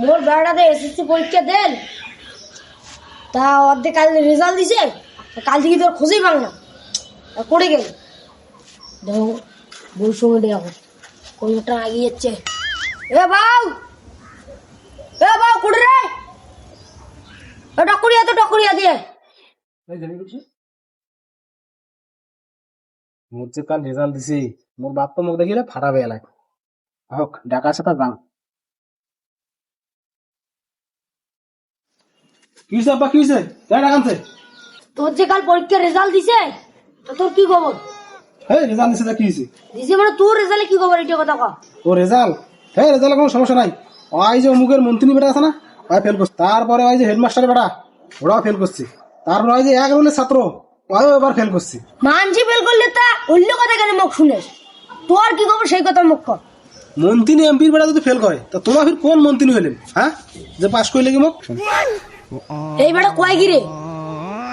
মোর বেড়াতে এসএসসি পরীক্ষা দেন তা অর্ধেক কাল রেজাল্ট দিছে, কাল থেকে তোর খুঁজেই পাং না, পড়ে গেল। দেখো বউর সঙ্গে দেখো কোনটা আগিয়ে যাচ্ছে। এ বাউ কুড়ে রে, টকুরিয়া দিয়ে মোর যে কাল রেজাল্ট দিছি, মোর বাপ তো মুখ দেখিলে ফাটাবে এলাই হোক ডাকা সাথে যাও। কি হয়েছে আব্বা, কি হয়েছে? যাই ডাকানছে। তোর যে কাল পরীক্ষার রেজাল্ট দিছে তো তোর কি খবর? হ্যাঁ রেজাল্ট দিছে, কি হয়েছে? দিছে মানে তোর রেজাল্টে কি খবর এটা কথা কও। ও রেজাল্ট, হ্যাঁ রেজাল্টে কোনো সমস্যা নাই। ওই যে অমুকের মন্ত্রী বেটা আছে না, ওই ফেল করছে। তারপরে ওই যে হেডমাস্টার বেটা, ওরাও ফেল করছে। তারপরে ওই যে এক রুলের ছাত্র, ওও এবার ফেল করছে। মানছি ফেল করলে তা অন্য কথা কেন মুখ শুনে? তোর কি খবর সেই কথা মুখ কর। মন্ত্রী এমপির বেটা যদি ফেল করে তা তোমার ফির কোন মন্ত্রী হইলেন? হ্যাঁ যে পাশ করলে কি মুখ এই বেটা কয় গিরে